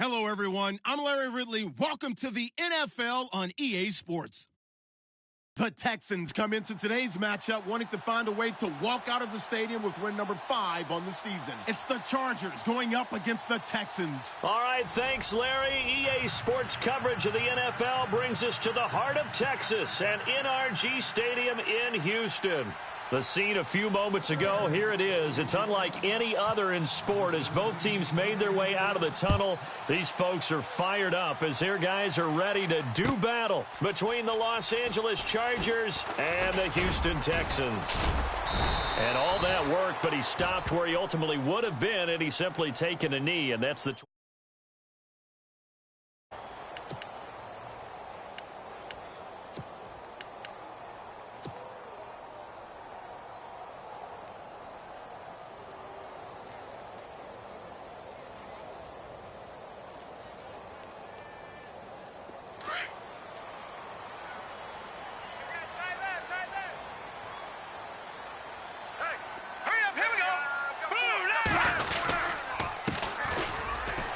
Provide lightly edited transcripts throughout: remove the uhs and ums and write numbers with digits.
Hello, everyone. I'm Larry Ridley. Welcome to the NFL on EA Sports. The Texans come into today's matchup wanting to find a way to walk out of the stadium with win number 5 on the season. It's the Chargers going up against the Texans. All right, thanks, Larry. EA Sports coverage of the NFL brings us to the heart of Texas and NRG Stadium in Houston. The scene a few moments ago, here it is. It's unlike any other in sport as both teams made their way out of the tunnel. These folks are fired up as their guys are ready to do battle between the Los Angeles Chargers and the Houston Texans. And all that work, but he stopped where he ultimately would have been, and he's simply taken a knee, and that's the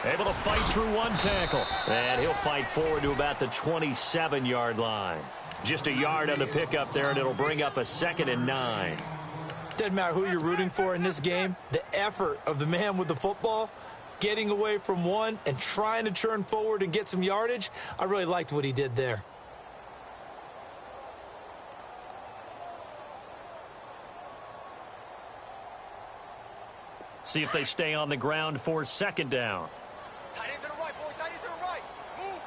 able to fight through one tackle. And he'll fight forward to about the 27-yard line. Just a yard on the pickup there, and it'll bring up a 2nd and 9. Doesn't matter who you're rooting for in this game. The effort of the man with the football, getting away from one and trying to turn forward and get some yardage, I really liked what he did there. See if they stay on the ground for 2nd down. Tight end to the right, boy. Tight end to the right. Move.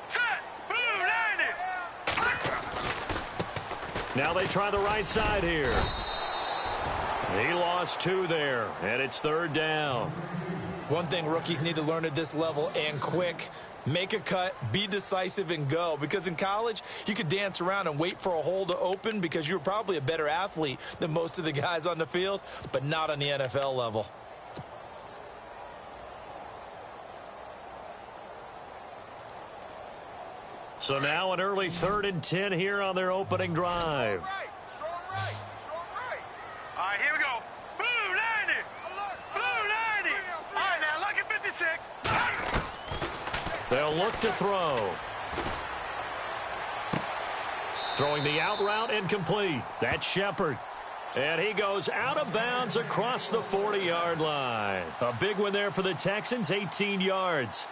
Set. Boom. Now they try the right side here. He lost 2 there, and it's 3rd down. One thing rookies need to learn at this level, and quick, make a cut, be decisive, and go. Because in college, you could dance around and wait for a hole to open because you were probably a better athlete than most of the guys on the field, but not on the NFL level. So now an early 3rd and 10 here on their opening drive. Strong right. Strong right. All right, here we go. Blue 90. Blue 90. All right, now look at 56. They'll look to throw. Throwing the out route incomplete. That's Shepard. And he goes out of bounds across the 40-yard line. A big one there for the Texans, 18 yards.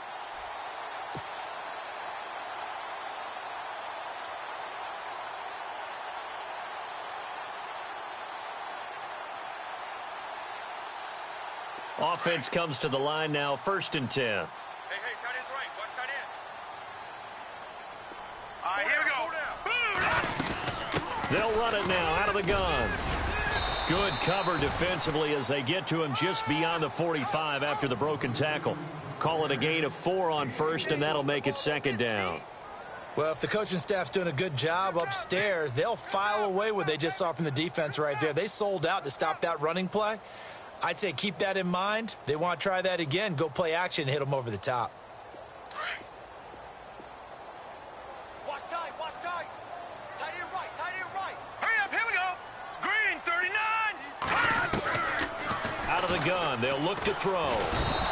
Offense comes to the line now, 1st and 10. Hey, tight end's right. Watch tight end. All right, here we go. They'll run it now out of the gun. Good cover defensively as they get to him just beyond the 45 after the broken tackle. Call it a gain of 4 on 1st, and that'll make it 2nd down. Well, if the coaching staff's doing a good job upstairs, they'll file away what they just saw from the defense right there. They sold out to stop that running play. I'd say keep that in mind. They want to try that again. Go play action and hit them over the top. Watch tight. Watch tight. Tight end right. Tight end right. Hurry up. Here we go. Green 39. Out of the gun, they'll look to throw.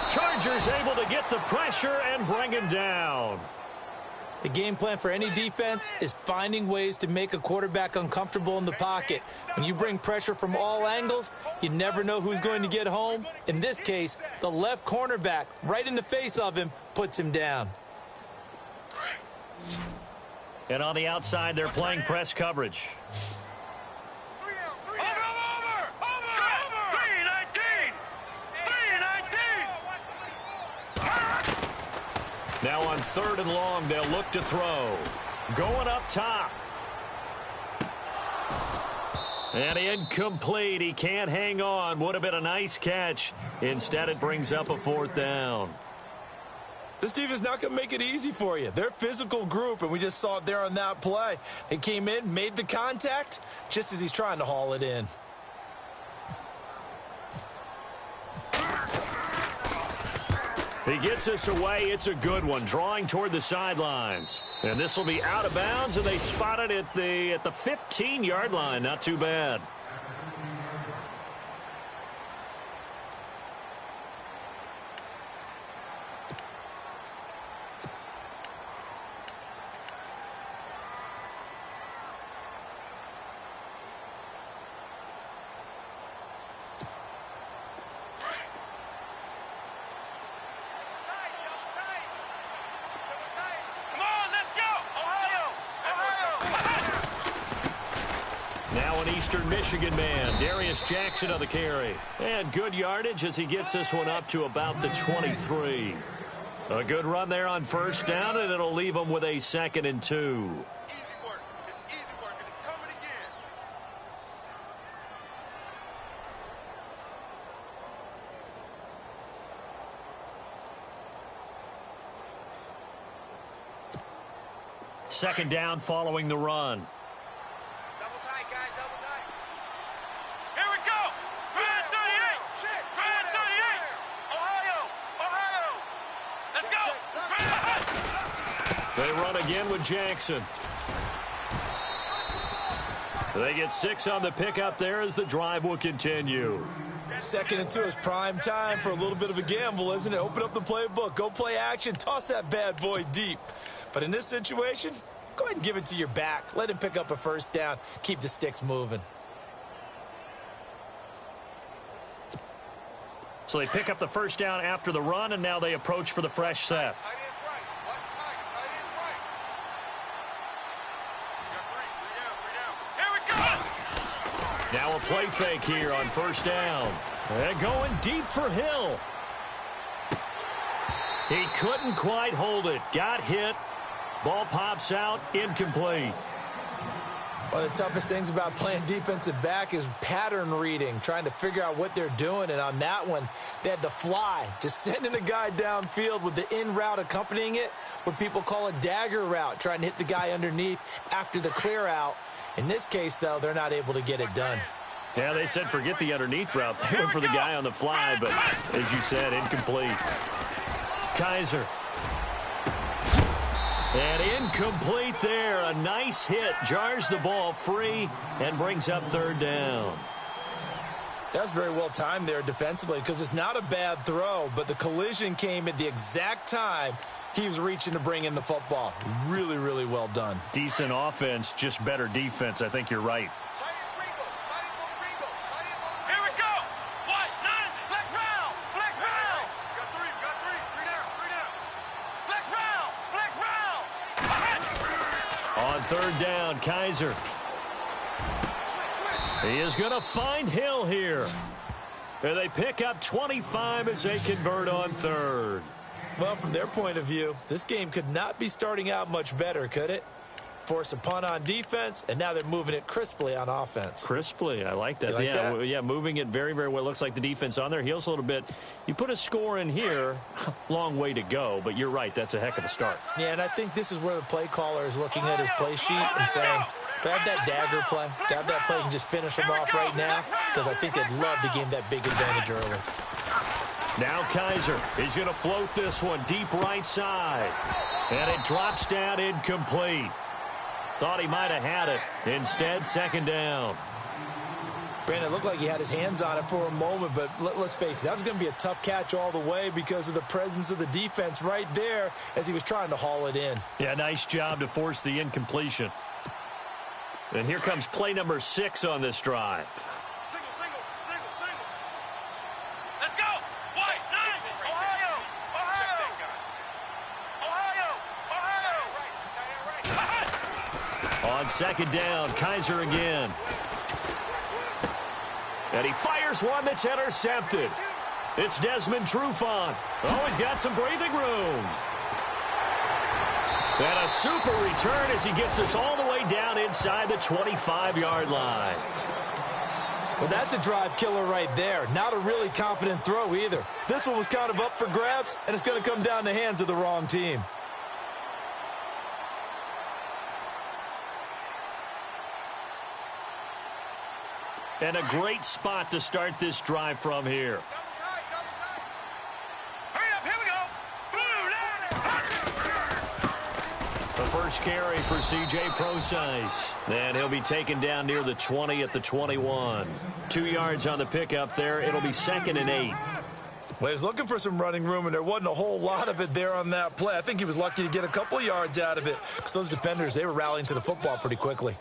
Chargers able to get the pressure and bring him down. The game plan for any defense is finding ways to make a quarterback uncomfortable in the pocket. When you bring pressure from all angles, you never know who's going to get home. In this case, the left cornerback, right in the face of him, puts him down. And on the outside, they're playing press coverage. Now on 3rd and long, they'll look to throw. Going up top. And incomplete. He can't hang on. Would have been a nice catch. Instead, it brings up a 4th down. This defense not going to make it easy for you. They're a physical group, and we just saw it there on that play. They came in, made the contact, just as he's trying to haul it in. He gets us away. It's a good one, drawing toward the sidelines. And this will be out of bounds, and they spot it at the 15-yard line. Not too bad. Now an Eastern Michigan man, Darius Jackson on the carry. And good yardage as he gets this one up to about the 23. A good run there on first down, and it'll leave him with a 2nd and 2. Easy work. It's easy work, and it's coming again. Second down following the run. Double tight, guys, double tight. Here we go. Grand 38. Grand 38. Ohio. Let's go. They run again with Jackson. They get 6 on the pickup there as the drive will continue. 2nd and 2 is prime time for a little bit of a gamble, isn't it? Open up the playbook, go play action, toss that bad boy deep. But in this situation, go ahead and give it to your back. Let him pick up a first down. Keep the sticks moving. So they pick up the first down after the run, and now they approach for the fresh set. Tight end's right. Watch tight. Tight end's right. You got 3 down. Here we go. Now a play fake here on first down. And going deep for Hill. He couldn't quite hold it. Got hit. Ball pops out, incomplete. One of the toughest things about playing defensive back is pattern reading, trying to figure out what they're doing. And on that one, they had the fly, just sending a guy downfield with the in route accompanying it, what people call a dagger route, trying to hit the guy underneath after the clear out. In this case, though, they're not able to get it done. Yeah, they said forget the underneath route. They went for the guy on the fly, but as you said, incomplete. Kaiser. And incomplete there. A nice hit. Jars the ball free and brings up 3rd down. That's very well timed there defensively because it's not a bad throw, but the collision came at the exact time he was reaching to bring in the football. Really, really well done. Decent offense, just better defense. I think you're right. Here we go. What? 9. Flex round. Flex round. Got 3. Got 3. 3 down. 3 down. Flex round. Flex round. On 3rd down, Kaiser. He is going to find Hill here. And they pick up 25 as they convert on 3rd. Well, from their point of view, this game could not be starting out much better, could it? Force a punt on defense, and now they're moving it crisply on offense. Crisply, I like that. You like that? Yeah, moving it very, very well. Looks like the defense on their heels a little bit. You put a score in here, long way to go, but you're right, that's a heck of a start. Yeah, and I think this is where the play caller is looking at his play sheet and saying, to have that dagger play, to have that play and just finish them off right now, because I think they'd love to gain that big advantage early. Now Kaiser, he's going to float this one deep right side. And it drops down incomplete. Thought he might have had it. Instead, 2nd down. Brandon, it looked like he had his hands on it for a moment, but let's face it, that was going to be a tough catch all the way because of the presence of the defense right there as he was trying to haul it in. Yeah, nice job to force the incompletion. And here comes play number 6 on this drive. Single. Let's go. White. 9. Ohio. On 2nd down, Kaiser again. And he fires one that's intercepted. It's Desmond Trufant. Oh, he's got some breathing room. And a super return as he gets us all the way down inside the 25-yard line. Well, that's a drive killer right there. Not a really confident throw either. This one was kind of up for grabs, and it's going to come down the hands of the wrong team. And a great spot to start this drive from here. Hurry up, here we go. The first carry for C.J. Procise. And he'll be taken down near the 20 at the 21. 2 yards on the pickup there. It'll be 2nd and 8. Well, he was looking for some running room, and there wasn't a whole lot of it there on that play. I think he was lucky to get a couple yards out of it because those defenders, they were rallying to the football pretty quickly.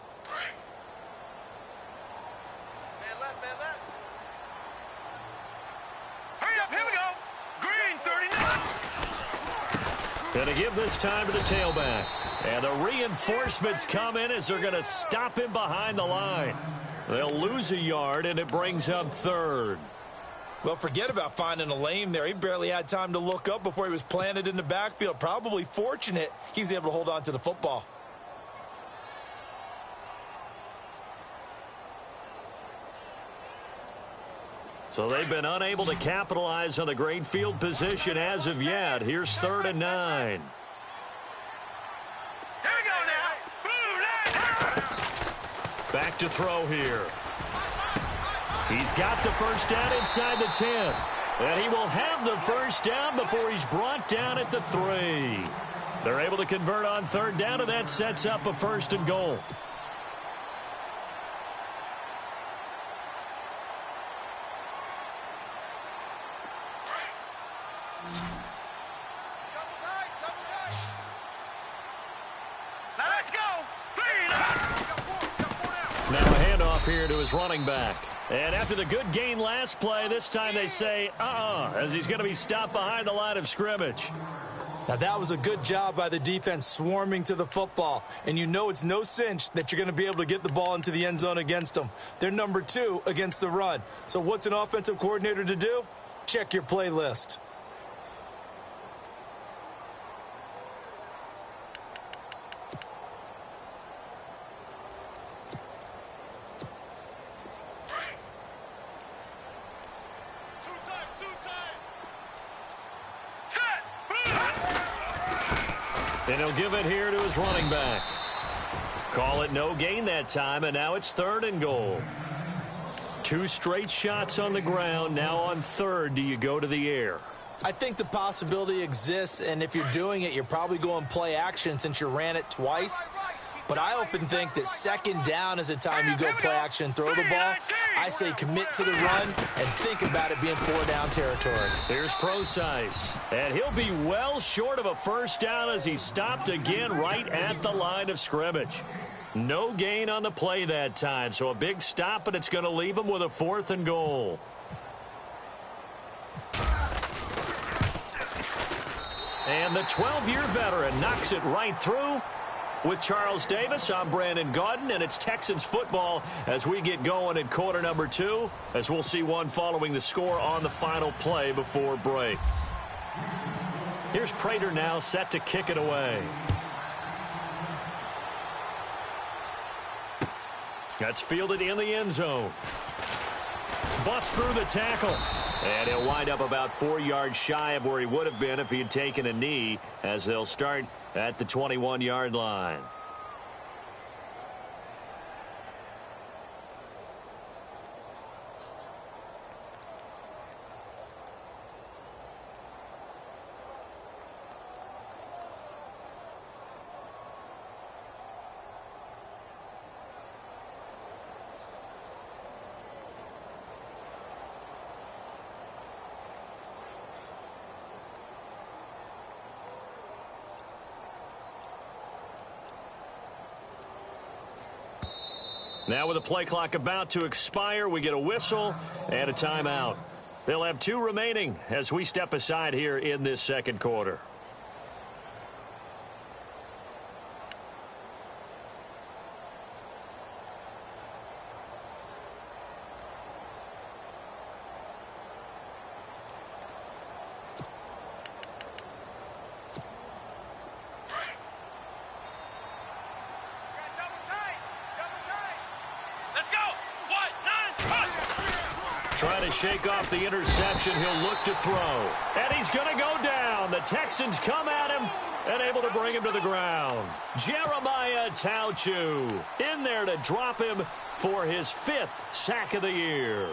Going to give this time to the tailback. And the reinforcements come in as they're going to stop him behind the line. They'll lose a yard, and it brings up third. Well, forget about finding a lane there. He barely had time to look up before he was planted in the backfield. Probably fortunate he was able to hold on to the football. So they've been unable to capitalize on the great field position as of yet. Here's 3rd and 9. Here we go now. Back to throw here. He's got the first down inside the 10. And he will have the first down before he's brought down at the 3. They're able to convert on 3rd down, and that sets up a 1st and goal. Now let's go. Now a handoff here to his running back. And after the good gain last play, this time they say, as he's going to be stopped behind the line of scrimmage. Now, that was a good job by the defense swarming to the football. And you know it's no cinch that you're going to be able to get the ball into the end zone against them. They're number 2 against the run. So what's an offensive coordinator to do? Check your playlist. And he'll give it here to his running back. Call it no gain that time, and now it's 3rd and goal. 2 straight shots on the ground. Now on 3rd, do you go to the air? I think the possibility exists, and if you're doing it, you're probably going play action since you ran it twice. But I often think that 2nd down is the time you go play action and throw the ball. I say commit to the run and think about it being 4-down territory. Here's Procise, and he'll be well short of a 1st down as he stopped again right at the line of scrimmage. No gain on the play that time, so a big stop, and it's going to leave him with a 4th and goal. And the 12-year veteran knocks it right through. With Charles Davis, I'm Brandon Gaudin, and it's Texans football as we get going in quarter number 2, as we'll see one following the score on the final play before break. Here's Prater now set to kick it away. That's fielded in the end zone. Bust through the tackle. And he'll wind up about 4 yards shy of where he would have been if he had taken a knee, as they'll start at the 21-yard line. Now with the play clock about to expire, we get a whistle and a timeout. They'll have 2 remaining as we step aside here in this 2nd quarter. Trying to shake off the interception. He'll look to throw. And he's going to go down. The Texans come at him and able to bring him to the ground. Jeremiah Tauchu in there to drop him for his 5th sack of the year.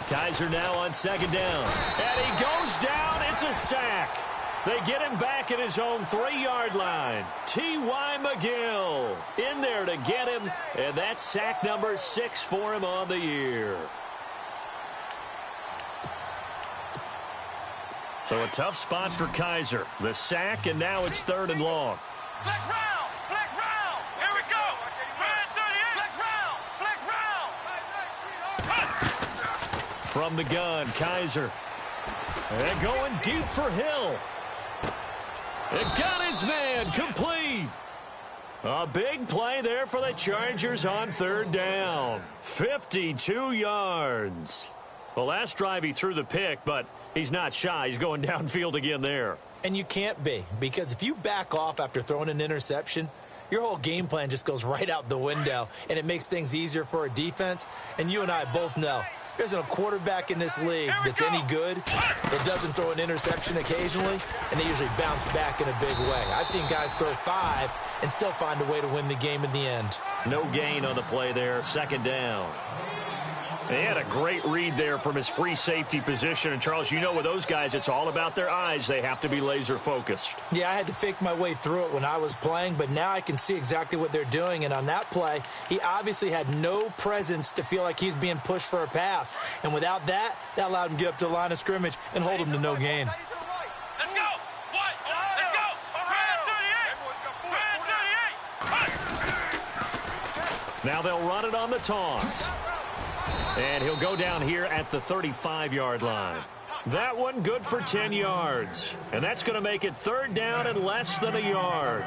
Kaiser now on 2nd down. And he goes down. It's a sack. They get him back at his own 3-yard line. T.Y. McGill in there to get him. And that's sack number 6 for him on the year. So a tough spot for Kaiser. The sack, and now it's 3rd and long. Flex round! Flex round! Here we go! Red 38! Flex round! Flex round! From the gun, Kaiser. And going deep for Hill. It got his man complete. A big play there for the Chargers on 3rd down. 52 yards. Well, last drive he threw the pick, but he's not shy. He's going downfield again there. And you can't be, because if you back off after throwing an interception, your whole game plan just goes right out the window, and it makes things easier for a defense. And you and I both know there isn't a quarterback in this league that's any good that doesn't throw an interception occasionally, and they usually bounce back in a big way. I've seen guys throw 5 and still find a way to win the game in the end. No gain on the play there, 2nd down. They had a great read there from his free safety position. And, Charles, you know with those guys, it's all about their eyes. They have to be laser-focused. Yeah, I had to fake my way through it when I was playing, but now I can see exactly what they're doing. And on that play, he obviously had no presence to feel like he's being pushed for a pass. And without that, that allowed him to get up to the line of scrimmage and hold him to no gain. Let's go! What? Let's go! Red 38! Now they'll run it on the toss. And he'll go down here at the 35-yard line. That one good for 10 yards. And that's going to make it 3rd down and less than a yard.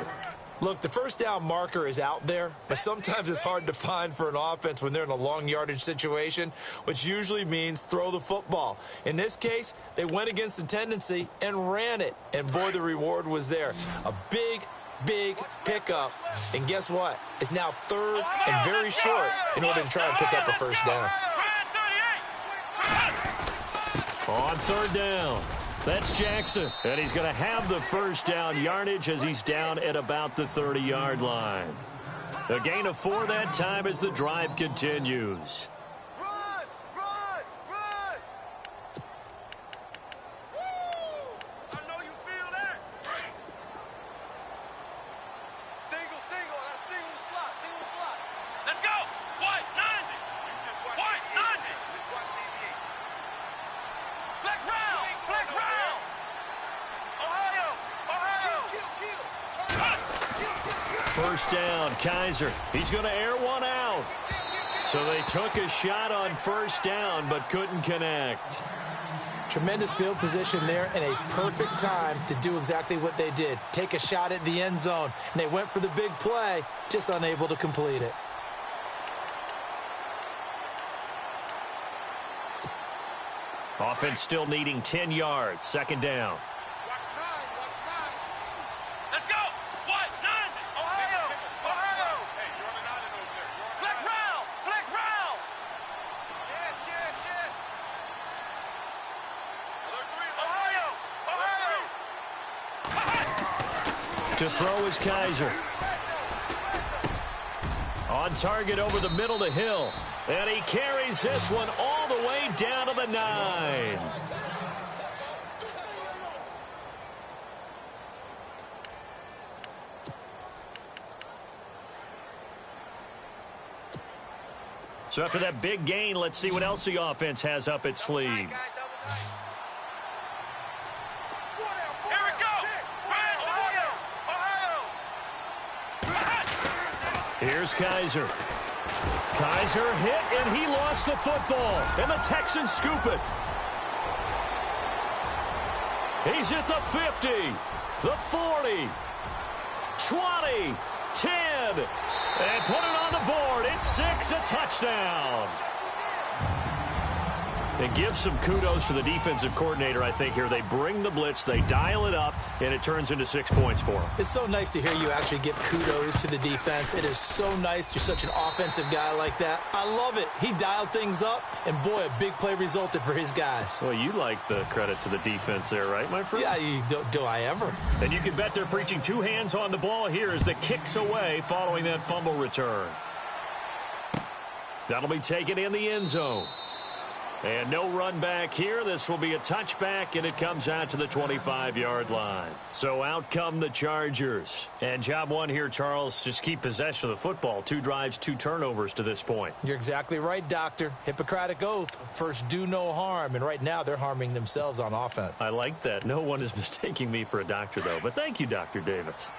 Look, the 1st down marker is out there, but sometimes it's hard to find for an offense when they're in a long yardage situation, which usually means throw the football. In this case, they went against the tendency and ran it. And, boy, the reward was there. A big pickup. And guess what? It's now 3rd and very short in order to try and pick up a 1st down. On 3rd down, that's Jackson. And he's going to have the 1st down yardage as he's down at about the 30-yard line. A gain of 4 that time as the drive continues. Run! Woo! I know you feel that. Single, that's single slot. Let's go! White, 90! White, 90! Just watch TV. Flex round! Ohio! 1st down, Kaiser. He's going to air one out. So they took a shot on 1st down but couldn't connect. Tremendous field position there and a perfect time to do exactly what they did. Take a shot at the end zone. And they went for the big play, just unable to complete it. Offense still needing 10 yards. 2nd down. Watch 9. Let's go! What? 90! Ohio! Hey, you're on the 9 over there. Flex round! Yes. Ohio! To throw is Kaiser. On target over the middle to Hill. And he carries this one all the way down to the 9. So after that big gain, let's see what else the offense has up its sleeve. Here we go! Ohio! Here's Kaiser. Kaiser hit, and he lost the football. And the Texans scoop it. He's at the 50, the 40, 20, 10, and put it on the board. It's 6, a touchdown. It gives some kudos to the defensive coordinator, I think, here. They bring the blitz, they dial it up, and it turns into 6 points for them. It's so nice to hear you actually give kudos to the defense. It is so nice. You're such an offensive guy like that. I love it. He dialed things up, and boy, a big play resulted for his guys. Well, you like the credit to the defense there, right, my friend? Yeah, do I ever? And you can bet they're preaching 2 hands on the ball here as the kick's away following that fumble return. That'll be taken in the end zone. And no run back here. This will be a touchback, and it comes out to the 25-yard line. So out come the Chargers. And job one here, Charles, just keep possession of the football. 2 drives, 2 turnovers to this point. You're exactly right, Doctor. Hippocratic oath. First, do no harm. And right now, they're harming themselves on offense. I like that. No one is mistaking me for a doctor, though. But thank you, Dr. Davis.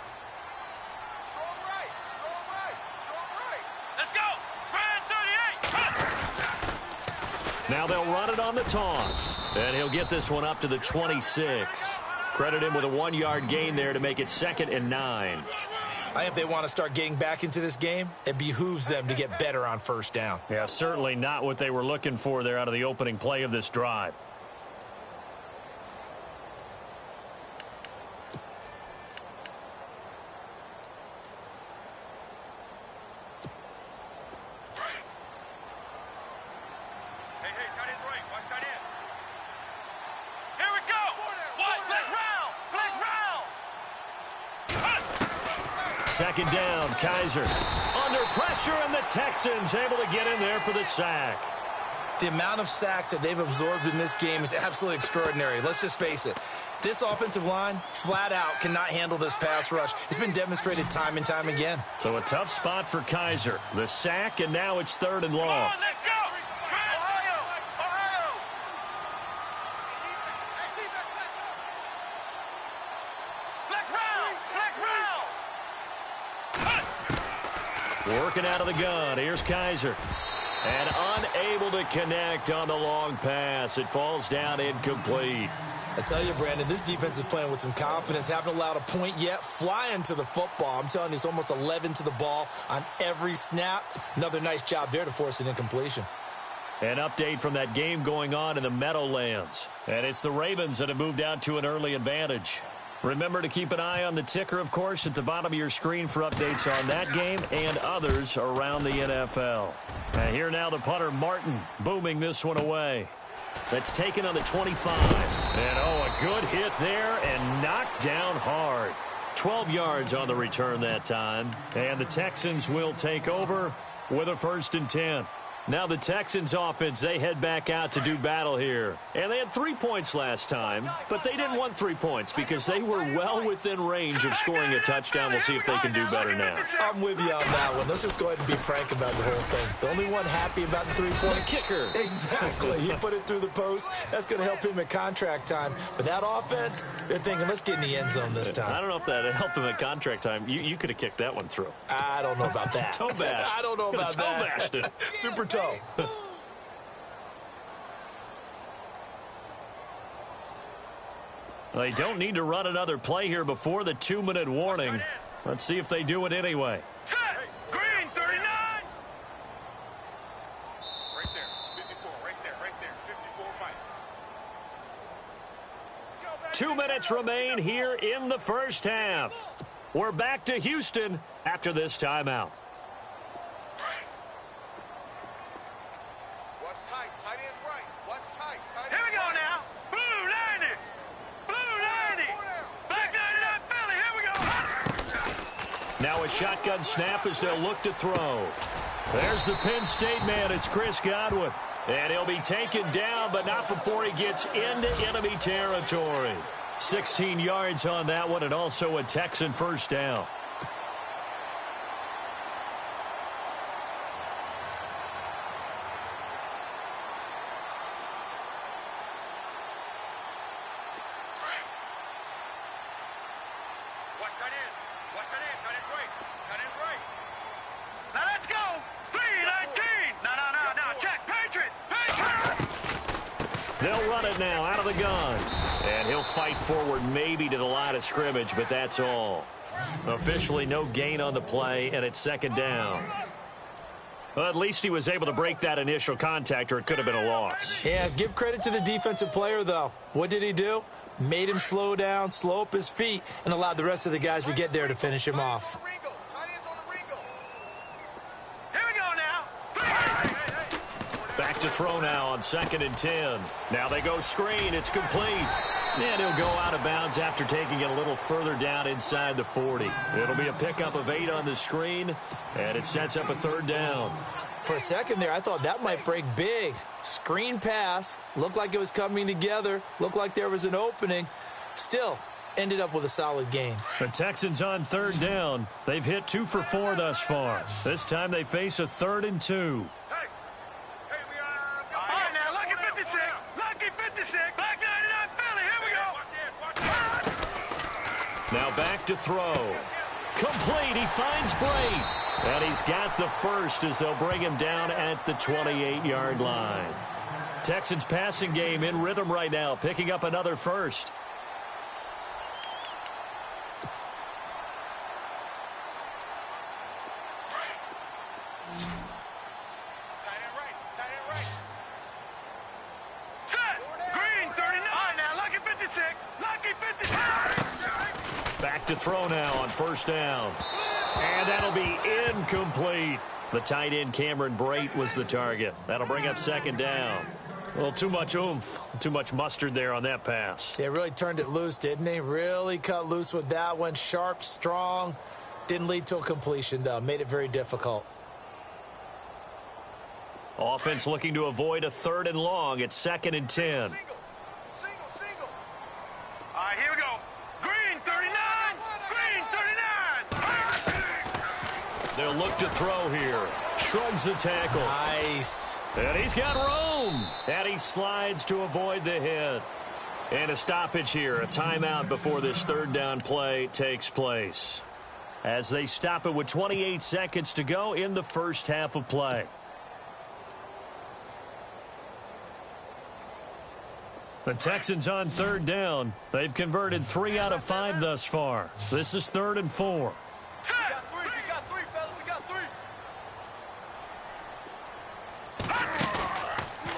Now they'll run it on the toss. And he'll get this one up to the 26. Credit him with a 1-yard gain there to make it 2nd and 9. I think if they want to start getting back into this game, it behooves them to get better on first down. Yeah, certainly not what they were looking for there out of the opening play of this drive. Second down, Kaiser under pressure, and the Texans able to get in there for the sack. The amount of sacks that they've absorbed in this game is absolutely extraordinary. Let's just face it. This offensive line, flat out, cannot handle this pass rush. It's been demonstrated time and time again. So a tough spot for Kaiser. The sack, and now it's 3rd and long. Come on, let's go! Ohio! Flex round! Working out of the gun. Here's Kaiser. And unable to connect on the long pass. It falls down incomplete. I tell you, Brandon, this defense is playing with some confidence. Haven't allowed a point yet. Flying to the football. I'm telling you, it's almost 11 to the ball on every snap. Another nice job there to force an incompletion. An update from that game going on in the Meadowlands. And it's the Ravens that have moved out to an early advantage. Remember to keep an eye on the ticker, of course, at the bottom of your screen for updates on that game and others around the NFL. And here now the punter, Martin, booming this one away. That's taken on the 25. And, oh, a good hit there and knocked down hard. 12 yards on the return that time. And the Texans will take over with a 1st and 10. Now the Texans offense, they head back out to do battle here. And they had 3 points last time, but they didn't want 3 points because they were well within range of scoring a touchdown. We'll see if they can do better now. I'm with you on that one. Let's just go ahead and be frank about the whole thing. The only one happy about the 3-point kicker. Exactly. He put it through the post. That's going to help him at contract time. But that offense, they're thinking, let's get in the end zone this time. I don't know if that helped him at contract time. You could have kicked that one through. I don't know about that. Toe bash. I don't know about toe that. bashed it. Super toe. They don't need to run another play here before the 2-minute warning. Let's see if they do it anyway. Set! Green, 39! Right there, 54, right there, 54, Mike. 2 minutes remain here in the first half. We're back to Houston after this timeout. What's tight? Tight is right. What's tight? Tight is right. Here we go now. Blue 90. Blue 90. Black 99 Philly. Here we go. Now a shotgun snap as they'll look to throw. There's the Penn State man. It's Chris Godwin. And he'll be taken down, but not before he gets into enemy territory. 16 yards on that one, and also a Texan first down. Watch tight end. Watch tight end. Tight end's right. Tight end's right. Now let's go. 3-19. No. Check. Patriot. They'll run it now out of the gun. And he'll fight forward maybe to the line of scrimmage, but that's all. Officially no gain on the play, and it's 2nd down. Well, at least he was able to break that initial contact, or it could have been a loss. Yeah, give credit to the defensive player, though. What did he do? Made him slow down, slow up his feet, and allowed the rest of the guys to get there to finish him off. Here we go now. Back to throw now on 2nd and 10. Now they go screen. It's complete. And he'll go out of bounds after taking it a little further down inside the 40. It'll be a pickup of 8 on the screen, and it sets up a 3rd down. For a second there, I thought that might break big. Screen pass, looked like it was coming together, looked like there was an opening. Still, ended up with a solid gain. The Texans on third down. They've hit 2 for 4 thus far. This time they face a 3rd and 2. Hey, we are... All right, now, lucky 56. Lucky 56. Black 99 Philly. Here we go. Now back to throw. Complete. He finds Bray. And he's got the first as they'll bring him down at the 28-yard line. Texans passing game in rhythm right now, picking up another first. Back to throw now on first down. And that'll be incomplete. The tight end Cameron Brate was the target. That'll bring up second down. A little too much oomph, too much mustard there on that pass. They really turned it loose, didn't they? Really cut loose with that one. Sharp, strong. Didn't lead to a completion, though. Made it very difficult. Offense looking to avoid a 3rd and long. It's 2nd and 10. Single. All right, here we go. Green 39. Green 39. They'll look to throw here. Shrugs the tackle. Nice. And he's got room. And he slides to avoid the hit. And a stoppage here. A timeout before this 3rd down play takes place. As they stop it with 28 seconds to go in the first half of play. The Texans on 3rd down. They've converted 3 out of 5 thus far. This is 3rd and 4. We got three, fellas. We got 3.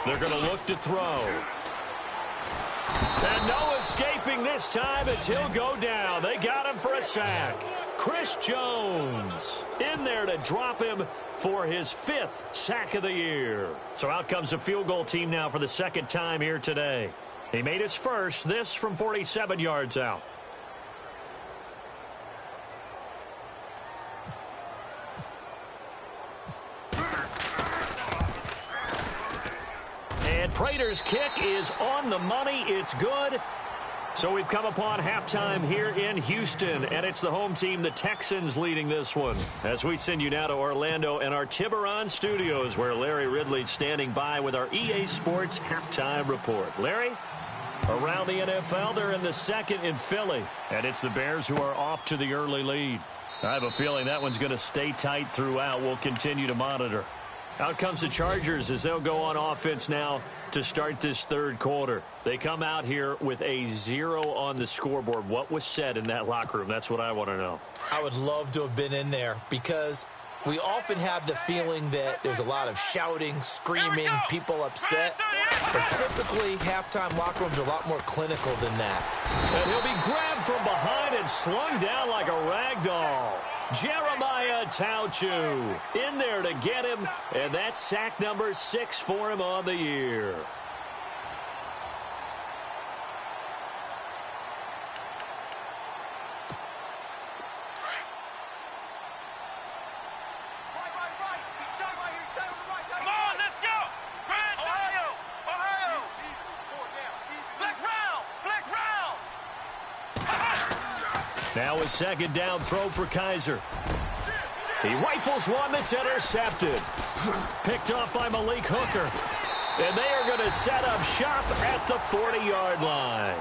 They're going to look to throw. And no escaping this time as he'll go down. They got him for a sack. Chris Jones in there to drop him for his 5th sack of the year. So out comes a field goal team now for the 2nd time here today. He made his first, this from 47 yards out. And Prater's kick is on the money. It's good. So we've come upon halftime here in Houston, and it's the home team, the Texans, leading this one. As we send you now to Orlando and our Tiburon studios, where Larry Ridley's standing by with our EA Sports halftime report. Larry? Around the NFL, they're in the 2nd in Philly, and it's the Bears who are off to the early lead. I have a feeling that one's going to stay tight throughout. We'll continue to monitor. Out comes the Chargers as they'll go on offense now to start this 3rd quarter. They come out here with a 0 on the scoreboard. What was said in that locker room? That's what I want to know. I would love to have been in there because we often have the feeling that there's a lot of shouting, screaming, people upset. But typically, halftime locker rooms are a lot more clinical than that. And he'll be grabbed from behind and slung down like a rag doll. Jeremiah Tauchu in there to get him, and that's sack number 6 for him on the year. Come on, let's go. Grand Ohio. Flex round. Now a 2nd down throw for Kaiser. He rifles one that's intercepted. Picked off by Malik Hooker. And they are going to set up shop at the 40-yard line.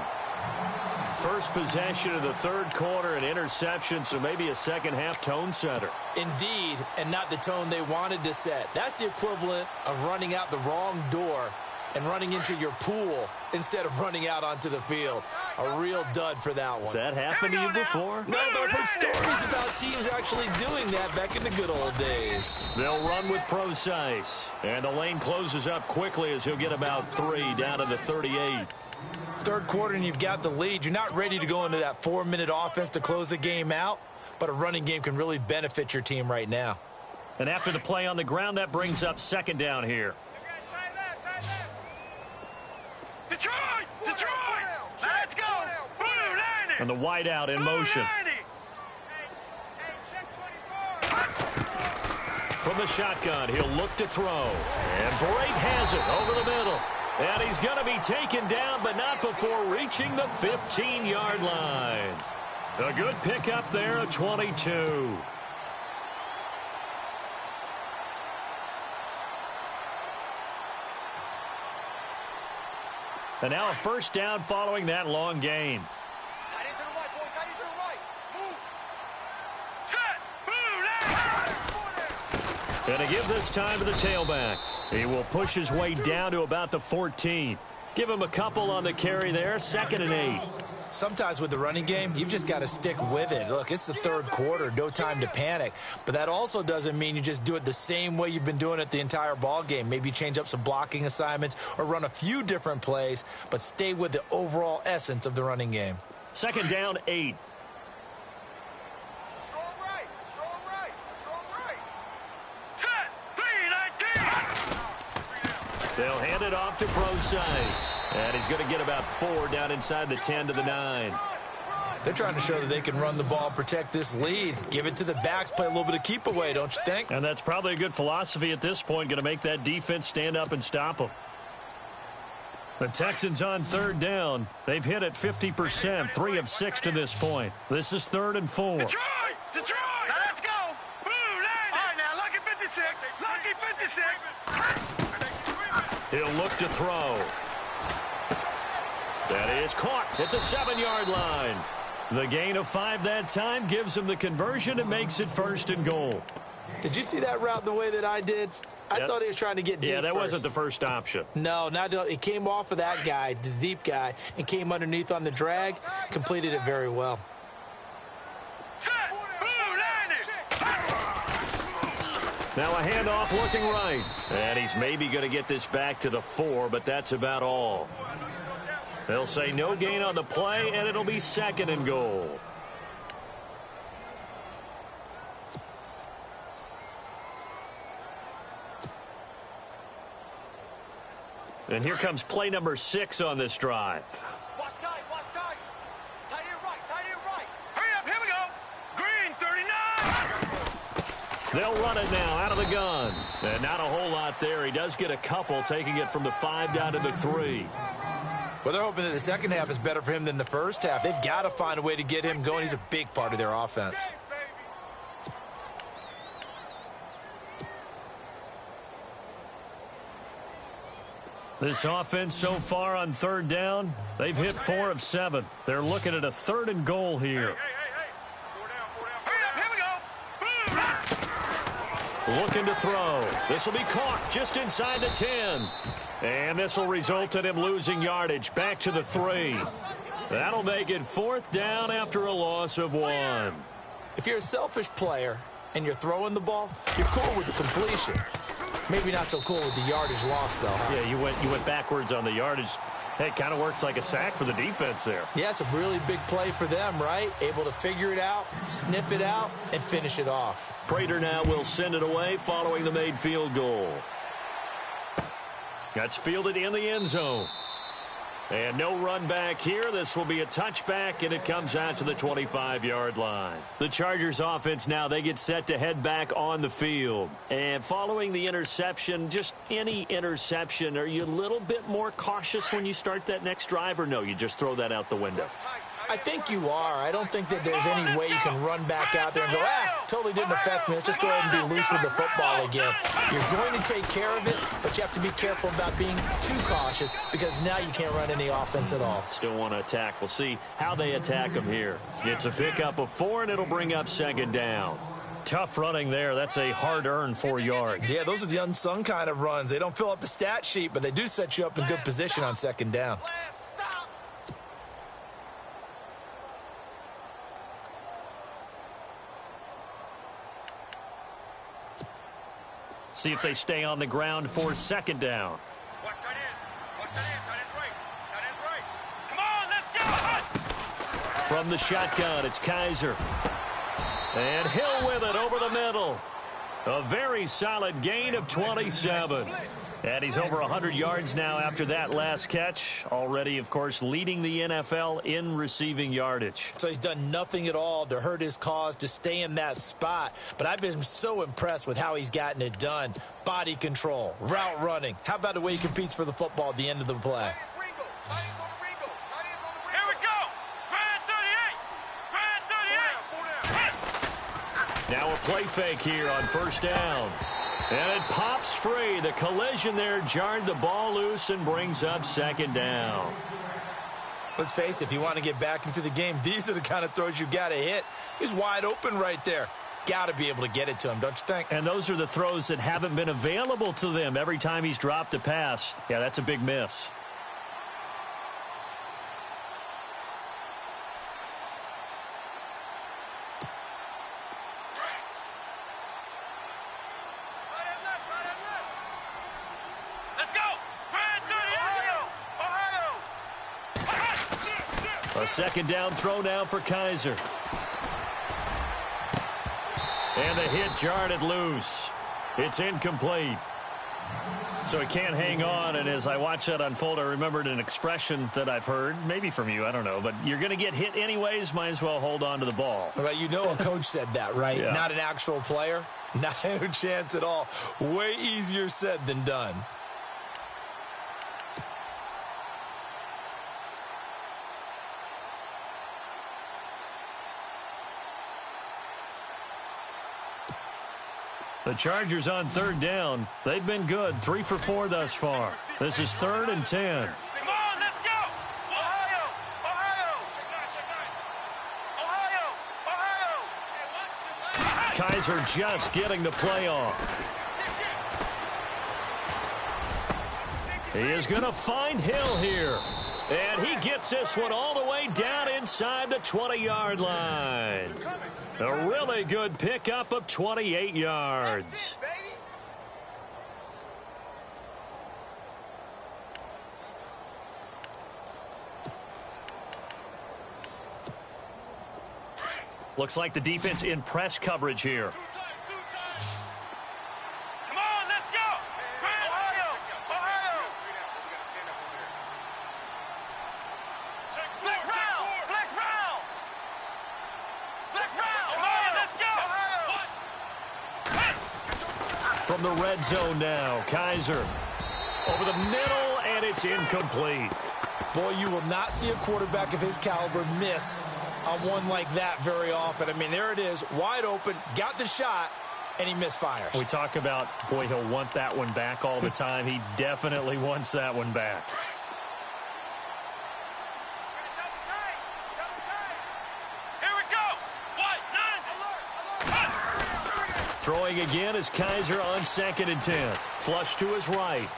First possession of the 3rd quarter, an interception, so maybe a second-half tone setter. Indeed, and not the tone they wanted to set. That's the equivalent of running out the wrong door and running into your pool instead of running out onto the field. A real dud for that one. Has that happened to you before? No, but I've heard stories about teams actually doing that back in the good old days. They'll run with Procise. And the lane closes up quickly as he'll get about 3 down to the 38. 3rd quarter and you've got the lead. You're not ready to go into that 4-minute offense to close the game out, but a running game can really benefit your team right now. And after the play on the ground, that brings up 2nd down here. Detroit! Let's go! And the wideout in motion. From the shotgun, he'll look to throw. And Brake has it over the middle. And he's going to be taken down, but not before reaching the 15-yard line. A good pickup there, a 22. And now a first down following that long gain. Tight end to the right, boy. Tight end to the right. Move. Set. Move. And to give this time to the tailback. He will push his way down to about the 14. Give him a couple on the carry there, 2nd and 8. Sometimes with the running game, you've just got to stick with it. Look, it's the third quarter, no time to panic. But that also doesn't mean you just do it the same way you've been doing it the entire ball game. Maybe change up some blocking assignments or run a few different plays, but stay with the overall essence of the running game. 2nd down, 8. Strong right. Strong right. Strong right. Set. 3-19. They'll hand it off to Procise. And he's going to get about 4 down inside the 10 to the 9. They're trying to show that they can run the ball and protect this lead. Give it to the backs, play a little bit of keep away, don't you think? And that's probably a good philosophy at this point, going to make that defense stand up and stop them. The Texans on 3rd down. They've hit it 50%, 3 of 6 to this point. This is 3rd and 4. Detroit! Detroit! Now let's go! Boom! Land it! All right, now, lucky 56. Lucky 56. He'll look to throw. That is caught at the 7-yard line. The gain of 5 that time gives him the conversion and makes it 1st and goal. Did you see that route the way that I did? I thought he was trying to get deep. Yeah, that first. wasn't the first option. No, it came off of that guy, the deep guy, and came underneath on the drag. Completed it very well. Set! Boom! Land it! Now a handoff looking right. And he's maybe going to get this back to the 4, but that's about all. They'll say no gain on the play, and it'll be 2nd and goal. And here comes play number 6 on this drive. Watch tight, watch tight. Tight end right, tight end right. Hurry up, here we go. Green, 39. They'll run it now out of the gun. And not a whole lot there. He does get a couple, taking it from the 5 down to the 3. Well, they're hoping that the second half is better for him than the first half. They've got to find a way to get him going. He's a big part of their offense. This offense so far on 3rd down, they've hit 4 of 7. They're looking at a 3rd and goal here. Hey. 4 down, 4 down. Hurry up, here we go. Boom. Looking to throw. This will be caught just inside the 10. And this will result in him losing yardage back to the 3. That'll make it 4th down after a loss of 1. If you're a selfish player and you're throwing the ball, you're cool with the completion. Maybe not so cool with the yardage loss, though. Huh? Yeah, you went backwards on the yardage. Hey, it kind of works like a sack for the defense there. Yeah, it's a really big play for them, right? Able to figure it out, sniff it out, and finish it off. Prater now will send it away following the made field goal. That's fielded in the end zone. And no run back here. This will be a touchback, and it comes out to the 25-yard line. The Chargers offense now, they get set to head back on the field. And following the interception, just any interception, are you a little bit more cautious when you start that next drive, or no, you just throw that out the window? I think you are. I don't think that there's any way you can run back out there and go, totally didn't affect me. Let's just go ahead and be loose with the football again. You're going to take care of it, but you have to be careful about being too cautious because now you can't run any offense at all. Still want to attack. We'll see how they attack him here. It's a pickup of 4, and it'll bring up 2nd down. Tough running there. That's a hard-earned 4 yards. Yeah, those are the unsung kind of runs. They don't fill up the stat sheet, but they do set you up in good position on 2nd down. See if they stay on the ground for 2nd down. Watch tight end. Watch tight end. Tight end's right. Tight end's right. Come on, let's go. From the shotgun, it's Kaiser. And Hill with it over the middle. A very solid gain of 27. And he's over 100 yards now after that last catch. Already, of course, leading the NFL in receiving yardage. So he's done nothing at all to hurt his cause, to stay in that spot. But I've been so impressed with how he's gotten it done. Body control, route running. How about the way he competes for the football at the end of the play? Here we go. Grand 38. Now a play fake here on first down. And it pops free. The collision there jarred the ball loose and brings up second down. Let's face it, if you want to get back into the game, these are the kind of throws you got to hit. He's wide open right there. Got to be able to get it to him, don't you think? And those are the throws that haven't been available to them every time he's dropped a pass. Yeah, that's a big miss. A second down throw now for Kaiser. And the hit jarred it loose. It's incomplete. So he can't hang on, and as I watch that unfold, I remembered an expression that I've heard, maybe from you, I don't know, but you're going to get hit anyways, might as well hold on to the ball. Well, you know a coach said that, right? Yeah. Not an actual player. No chance at all. Way easier said than done. The Chargers on third down. They've been good, 3 for 4 thus far. This is 3rd and 10. Come on, let's go. Ohio. Kaiser just getting the play off. He is going to find Hill here. And he gets this one all the way down inside the 20-yard line. A really good pickup of 28 yards. Looks like the defense in press coverage here. Come on, let's go. Ohio. Flex round. Come on, let's go. From the red zone now, Kaiser over the middle, and it's incomplete. Boy, you will not see a quarterback of his caliber miss on one like that very often. I mean, there it is, wide open, got the shot, and he misfires. We talk about, boy, he'll want that one back all the time. He definitely wants that one back. Here we go. Throwing again is Kaiser on 2nd and 10. Flush to his right.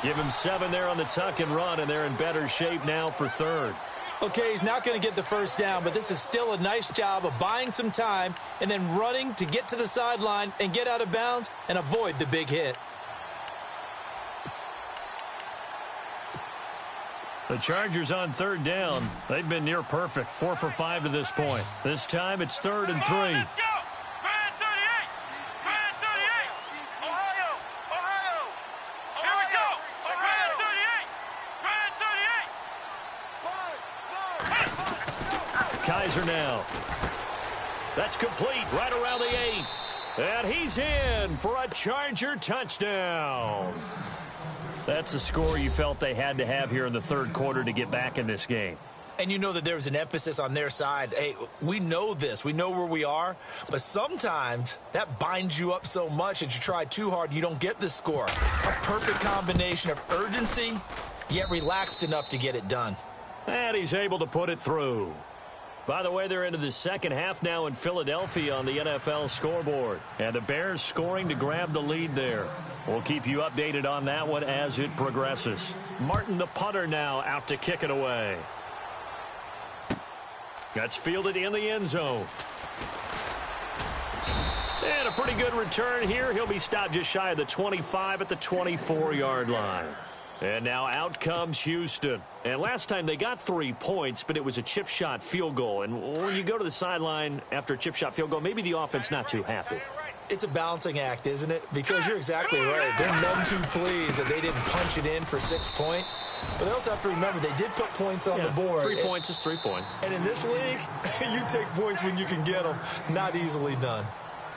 Give him 7 there on the tuck and run, and they're in better shape now for 3rd. Okay, he's not going to get the first down, but this is still a nice job of buying some time and then running to get to the sideline and get out of bounds and avoid the big hit. The Chargers on 3rd down. They've been near perfect, 4 for 5 to this point. This time it's 3rd and 3. Let's go. Grand 38. Ohio. Here we go. Grand 38. Kaiser now. That's complete right around the 8. And he's in for a Charger touchdown. That's a score you felt they had to have here in the 3rd quarter to get back in this game. And you know that there was an emphasis on their side. Hey, we know this. We know where we are. But sometimes that binds you up so much that you try too hard, you don't get the score. A perfect combination of urgency, yet relaxed enough to get it done. And he's able to put it through. By the way, they're into the second half now in Philadelphia on the NFL scoreboard. And the Bears scoring to grab the lead there. We'll keep you updated on that one as it progresses. Martin, the punter, now out to kick it away. That's fielded in the end zone. And a pretty good return here. He'll be stopped just shy of the 25 at the 24-yard line. And now out comes Houston. And last time they got 3 points, but it was a chip shot field goal. And when you go to the sideline after a chip shot field goal, maybe the offense not too happy. It's a balancing act, isn't it? Because you're exactly right. They're none too pleased that they didn't punch it in for 6 points. But they also have to remember they did put points on the board. 3 points is 3 points. And in this league, you take points when you can get them. Not easily done.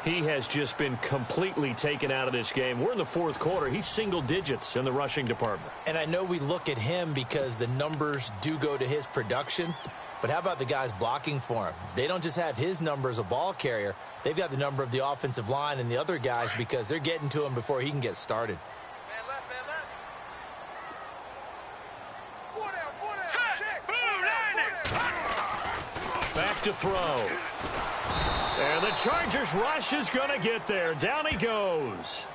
He has just been completely taken out of this game. We're in the fourth quarter. He's single digits in the rushing department. And I know we look at him because the numbers do go to his production. But how about the guys blocking for him? They don't just have his number as a ball carrier. They've got the number of the offensive line and the other guys because they're getting to him before he can get started. Man left, man left. 4 down, check. Back to throw. And the Chargers rush is going to get there. Down he goes.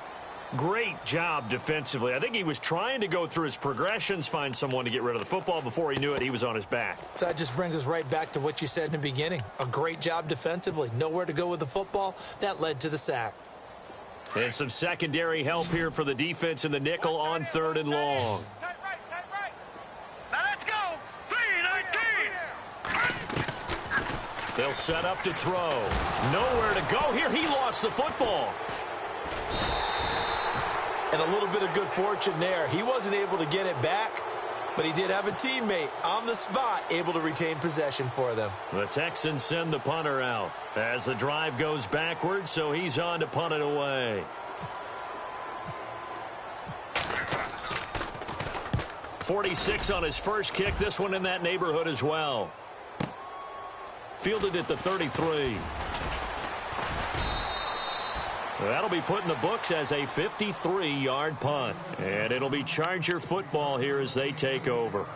Great job defensively. I think he was trying to go through his progressions, find someone to get rid of the football. Before he knew it, he was on his back. So that just brings us right back to what you said in the beginning. A great job defensively. Nowhere to go with the football. That led to the sack. And some secondary help here for the defense in the nickel on 3rd and long. Tight right. Now let's go. 3-19. They'll set up to throw. Nowhere to go here. He lost the football. And a little bit of good fortune there. He wasn't able to get it back, but he did have a teammate on the spot able to retain possession for them. The Texans send the punter out as the drive goes backwards, so he's on to punt it away. 46 on his first kick. This one in that neighborhood as well. Fielded at the 33. That'll be put in the books as a 53-yard punt. And it'll be Charger football here as they take over.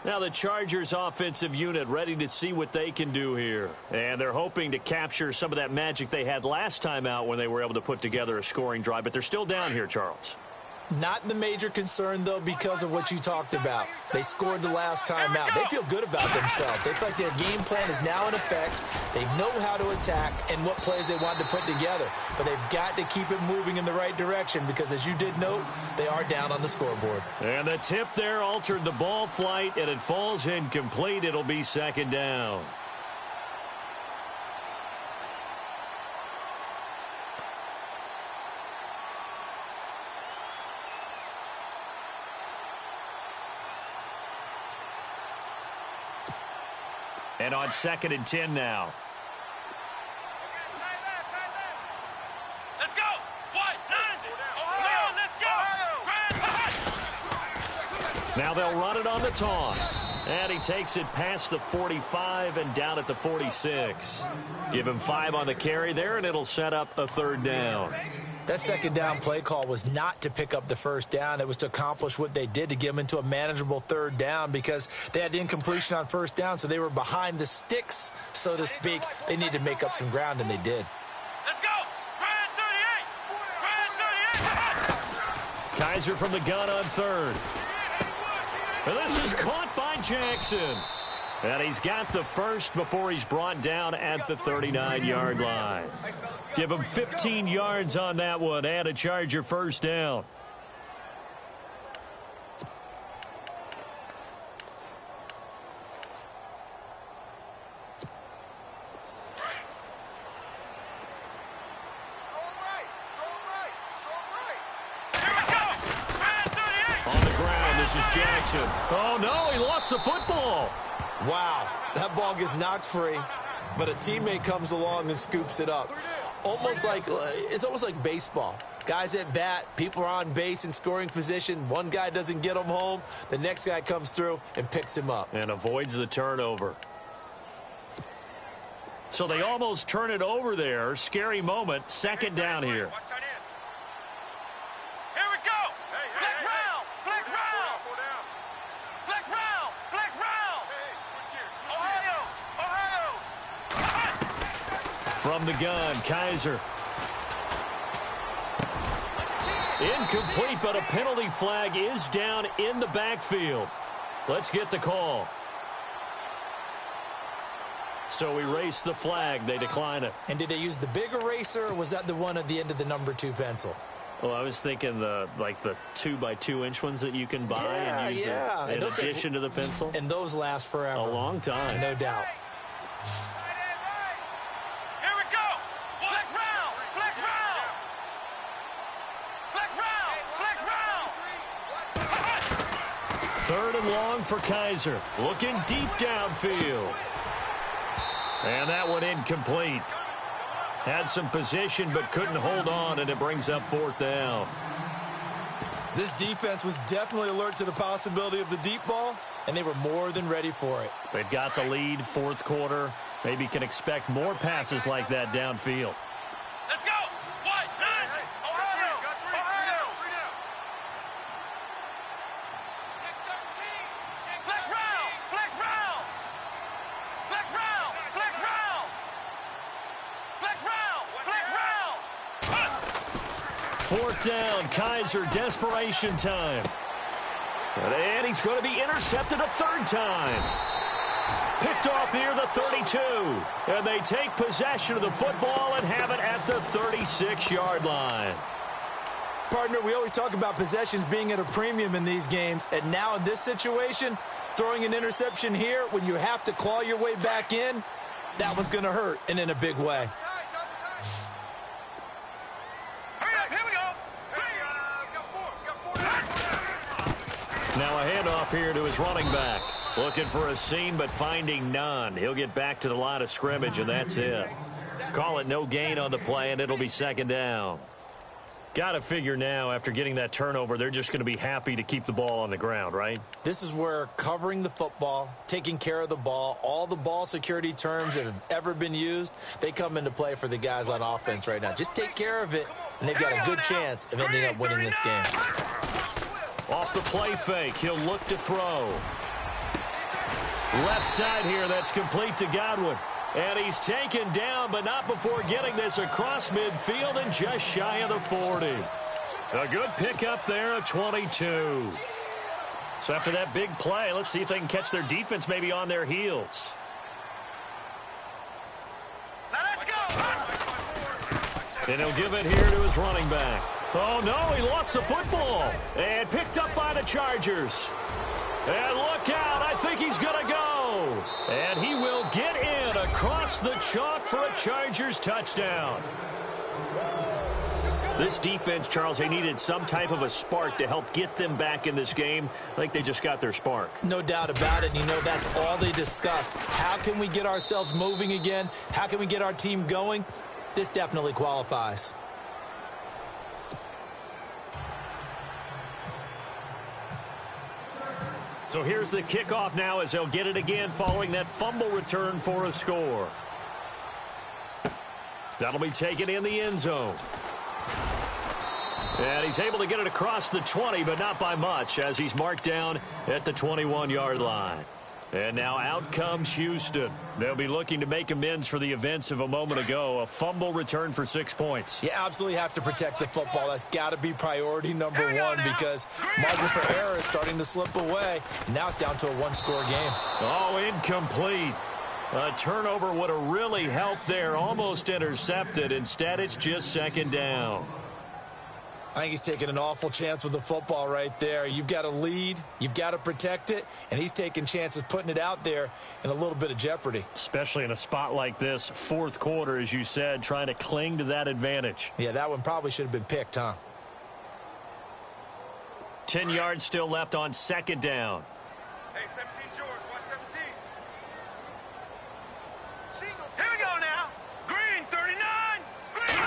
Now the Chargers offensive unit ready to see what they can do here. And they're hoping to capture some of that magic they had last time out when they were able to put together a scoring drive. But they're still down here, Charles. Not the major concern, though, because of what you talked about. They scored the last time out. They feel good about themselves. They feel like their game plan is now in effect. They know how to attack and what plays they want to put together. But they've got to keep it moving in the right direction because, as you did note, they are down on the scoreboard. And the tip there altered the ball flight, and it falls incomplete. It'll be 2nd down. And on 2nd and 10 now. Let's go. What? Let's go. Now they'll run it on the toss. And he takes it past the 45 and down at the 46. Give him 5 on the carry there, and it'll set up a 3rd down. That 2nd down play call was not to pick up the 1st down. It was to accomplish what they did, to get them into a manageable 3rd down because they had incompletion on 1st down, so they were behind the sticks, so to speak. They needed to make up some ground, and they did. Let's go. Grand 38. Kaiser from the gun on 3rd. And this is caught by Jackson. And he's got the first before he's brought down at the 39-yard line. Give him 15 yards on that one and a Charger 1st down. Strong right. On the ground, this is Jackson. Oh, no, he lost the football. Wow, that ball gets knocked free, but a teammate comes along and scoops it up. It's almost like baseball. Guys at bat, people are on base in scoring position. One guy doesn't get him home. The next guy comes through and picks him up. And avoids the turnover. So they almost turn it over there. Scary moment. 2nd down here. Watch tight end. Here we go. Flex round. Flex round. Flex round. Flex round. Ohio. From the gun, Kaiser. Incomplete, but a penalty flag is down in the backfield. Let's get the call. So erase the flag. They decline it. And did they use the big eraser, or was that the one at the end of the number 2 pencil? Well, I was thinking the 2x2-inch ones that you can buy and use in addition to the pencil. And those last forever. A long time. No doubt. Here we go. Flex round. Flex round. Third and long for Kaiser. Looking deep downfield. And that one incomplete. Had some position but couldn't hold on, and it brings up fourth down. This defense was definitely alert to the possibility of the deep ball, and they were more than ready for it. They've got the lead, fourth quarter. Maybe can expect more passes like that downfield. Let's go! What? Nine! Ohio! Ohio! Check 13! Flex round! Flex round! Flex round! Flex round! Flex round! Flex round! Fourth down, Kaiser, desperation time. And he's going to be intercepted a third time. Picked off near the 32. And they take possession of the football and have it at the 36-yard line. Partner, we always talk about possessions being at a premium in these games. And now in this situation, throwing an interception here when you have to claw your way back in, that one's going to hurt, and in a big way. Now a handoff here to his running back. Looking for a seam, but finding none. He'll get back to the line of scrimmage, and that's it. Call it no gain on the play, and it'll be second down. Got to figure now, after getting that turnover, they're just going to be happy to keep the ball on the ground, right? This is where covering the football, taking care of the ball, all the ball security terms that have ever been used, they come into play for the guys on offense right now. Just take care of it, and they've got a good chance of ending up winning this game. Off the play fake, he'll look to throw. Left side here, that's complete to Godwin. And he's taken down, but not before getting this across midfield and just shy of the 40. A good pickup there at 22. So after that big play, let's see if they can catch their defense maybe on their heels. Now let's go! And he'll give it here to his running back. Oh, no, he lost the football. And picked up by the Chargers. And look out, I think he's going to go. And he will get in across the chalk for a Chargers touchdown. This defense, Charles, they needed some type of a spark to help get them back in this game. I think they just got their spark. No doubt about it. You know, that's all they discussed. How can we get ourselves moving again? How can we get our team going? This definitely qualifies. So here's the kickoff now as they'll get it again following that fumble return for a score. That'll be taken in the end zone. And he's able to get it across the 20, but not by much as he's marked down at the 21-yard line. And now out comes Houston. They'll be looking to make amends for the events of a moment ago. A fumble return for 6 points. You absolutely have to protect the football. That's got to be priority number one because margin for error is starting to slip away. And now it's down to a one-score game. Oh, incomplete. A turnover would have really helped there. Almost intercepted. Instead, it's just second down. I think he's taking an awful chance with the football right there. You've got to lead, you've got to protect it, and he's taking chances putting it out there in a little bit of jeopardy. Especially in a spot like this, fourth quarter, as you said, trying to cling to that advantage. Yeah, that one probably should have been picked, huh? 10 yards still left on second down. Hey, 17 George, watch 17. Here we go now. Green, 39. Green.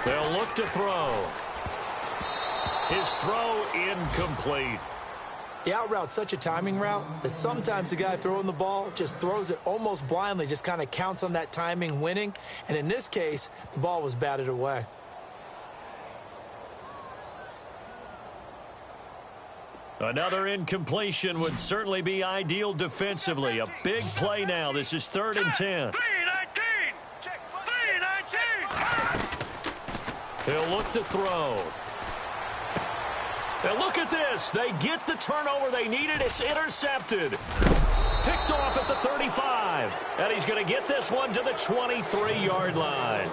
They'll look to throw. His throw incomplete. The out route's such a timing route that sometimes the guy throwing the ball just throws it almost blindly, just kind of counts on that timing winning. And in this case, the ball was batted away. Another incompletion would certainly be ideal defensively. A big play now. This is 3rd and 10. 3-19. 3-19. He'll look to throw. And look at this. They get the turnover they needed. It's intercepted. Picked off at the 35. And he's going to get this one to the 23-yard line.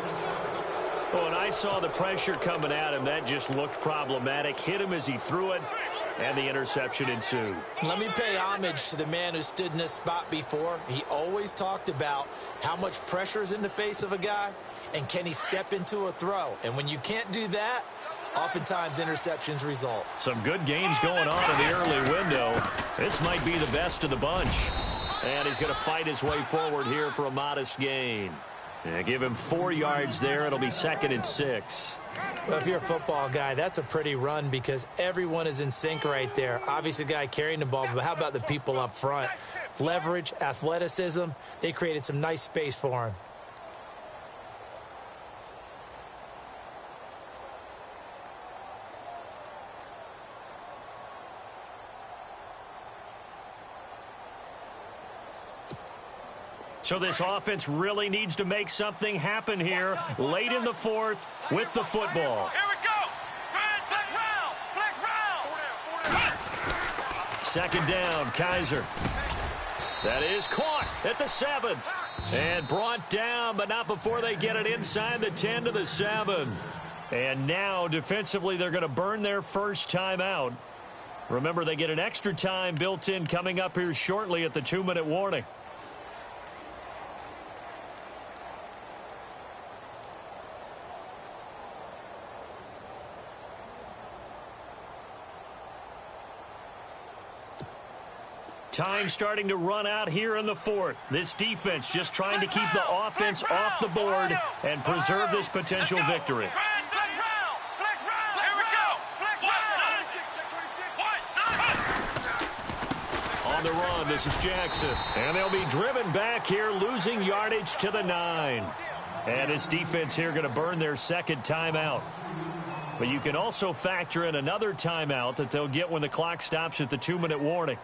Oh, and I saw the pressure coming at him. That just looked problematic. Hit him as he threw it. And the interception ensued. Let me pay homage to the man who stood in this spot before. He always talked about how much pressure is in the face of a guy and can he step into a throw. And when you can't do that, oftentimes interceptions result. Some good games going on in the early window. This might be the best of the bunch. And he's going to fight his way forward here for a modest gain. And give him 4 yards there. It'll be 2nd and 6. Well, if you're a football guy, that's a pretty run because everyone is in sync right there. Obviously, the guy carrying the ball, but how about the people up front? Leverage, athleticism, they created some nice space for him. So this offense really needs to make something happen here late in the 4th with the football. Here we go. Flex round. 2nd down, Kaiser. That is caught at the 7. And brought down, but not before they get it inside the 10 to the 7. And now, defensively, they're going to burn their first timeout. Remember, they get an extra time built in coming up here shortly at the 2-minute warning. Time starting to run out here in the 4th. This defense just trying to keep the offense off the board and preserve this potential victory. On the run, this is Jackson. And they'll be driven back here, losing yardage to the 9. And this defense here going to burn their 2nd timeout. But you can also factor in another timeout that they'll get when the clock stops at the 2-minute warning.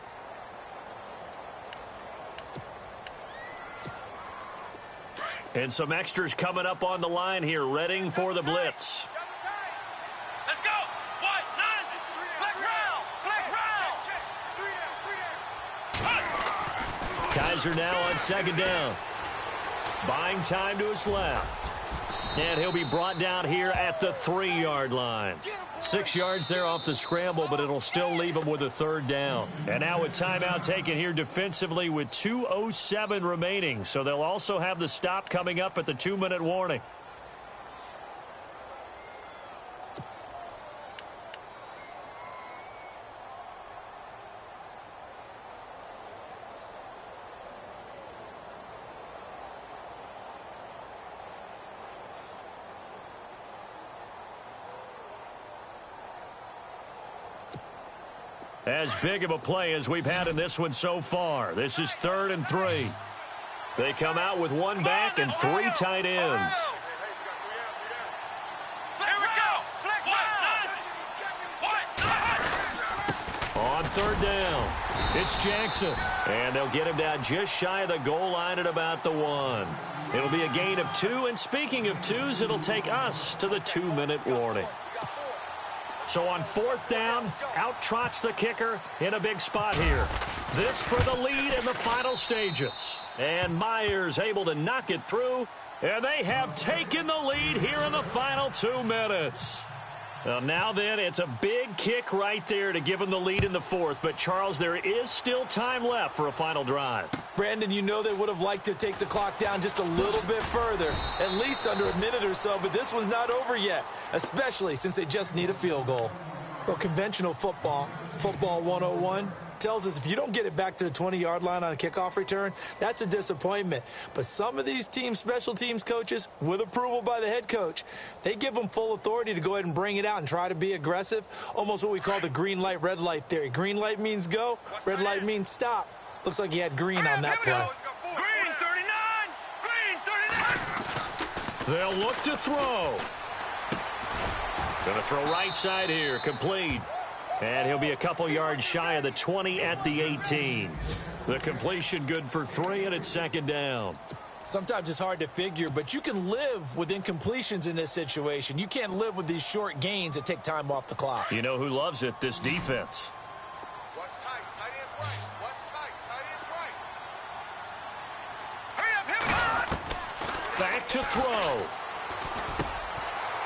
And some extras coming up on the line here, readying for the blitz. Let's go. What? 9. Flex round. Kaiser now on 2nd down. Buying time to his left. And he'll be brought down here at the 3-yard line. 6 yards there off the scramble, but it'll still leave him with a 3rd down. And now a timeout taken here defensively with 2:07 remaining. So they'll also have the stop coming up at the 2-minute warning. As big of a play as we've had in this one so far. This is 3rd and 3. They come out with 1 back and 3 tight ends. Here we go. On 3rd down, it's Jackson. And they'll get him down just shy of the goal line at about the 1. It'll be a gain of 2. And speaking of 2s, it'll take us to the 2-minute warning. So on 4th down, out trots the kicker in a big spot here. This for the lead in the final stages. And Myers able to knock it through. And they have taken the lead here in the final 2 minutes. Well, now then, it's a big kick right there to give them the lead in the 4th. But, Charles, there is still time left for a final drive. Brandon, you know they would have liked to take the clock down just a little bit further, at least under a minute or so, but this was not over yet, especially since they just need a field goal. Well, conventional football 101, tells us if you don't get it back to the 20-yard line on a kickoff return, that's a disappointment. But some of these team special teams coaches, with approval by the head coach, they give them full authority to go ahead and bring it out and try to be aggressive, almost what we call the green light, red light theory. Green light means go, red light means stop. Looks like he had green on that play. Green 39. They'll look to throw. Going to throw right side here, complete. And he'll be a couple yards shy of the 20 at the 18. The completion good for 3, and it's 2nd down. Sometimes it's hard to figure, but you can live with incompletions in this situation. You can't live with these short gains that take time off the clock. You know who loves it? This defense. What's tight? Tight end's right. What's tight? Tight end's right. Hurry up. Back to throw.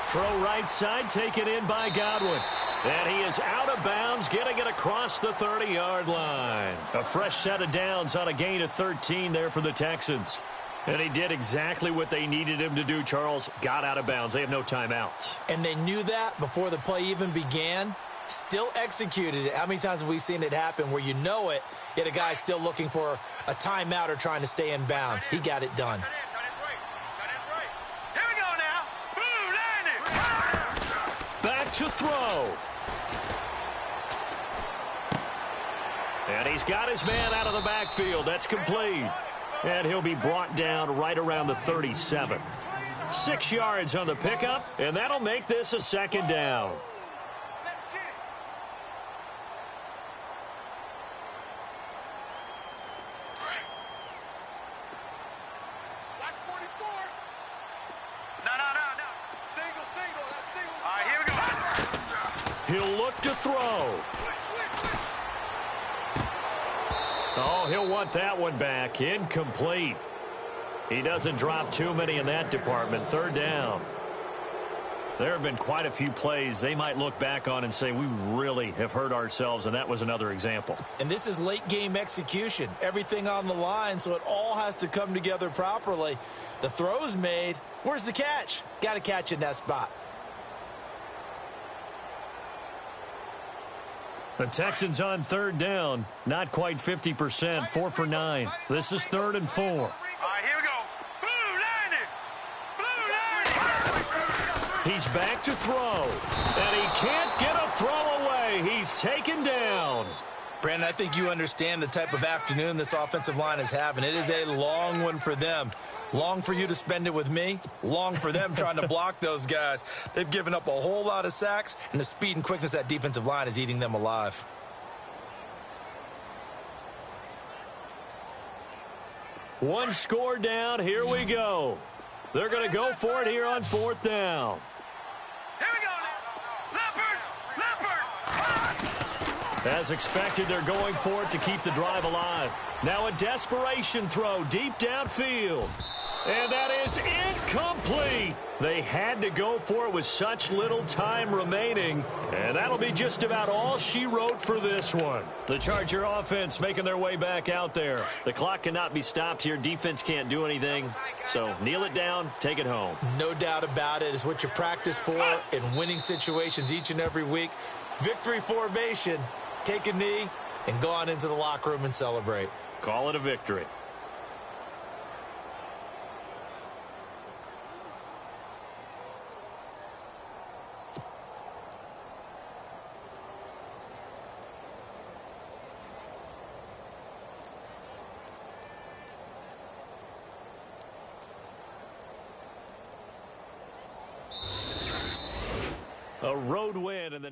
Throw right side, taken in by Godwin. And he is out of bounds, getting it across the 30-yard line. A fresh set of downs on a gain of 13 there for the Texans. And he did exactly what they needed him to do, Charles. Got out of bounds. They have no timeouts. And they knew that before the play even began. Still executed it. How many times have we seen it happen where you know it, yet a guy's still looking for a timeout or trying to stay in bounds? He got it done. Here we go now. Back to throw. And he's got his man out of the backfield. That's complete. And he'll be brought down right around the 37. 6 yards on the pickup, and that'll make this a second down. He'll look to throw. Oh, he'll want that one back. Incomplete. He doesn't drop too many in that department. Third down. There have been quite a few plays they might look back on and say, we really have hurt ourselves, and that was another example. And this is late-game execution. Everything on the line, so it all has to come together properly. The throw's made. Where's the catch? Got to catch in that spot. The Texans on third down. Not quite 50%. 4 for 9. This is 3rd and 4. All right, here we go. Blue line. He's back to throw. And he can't get a throw away. He's taken down. Brandon, I think you understand the type of afternoon this offensive line is having. It is a long one for them. Long for you to spend it with me. Long for them trying to block those guys. They've given up a whole lot of sacks, and the speed and quickness of that defensive line is eating them alive. One score down. Here we go. They're going to go for it here on 4th down. Here we go now. Leopard. As expected, they're going for it to keep the drive alive. Now a desperation throw deep downfield. And that is incomplete. They had to go for it with such little time remaining. And that'll be just about all she wrote for this one. The Charger offense making their way back out there. The clock cannot be stopped here. Defense can't do anything. So kneel it down, take it home. No doubt about it. It's what you practice for in winning situations each and every week. Victory formation. Take a knee and go on into the locker room and celebrate. Call it a victory. A road win in the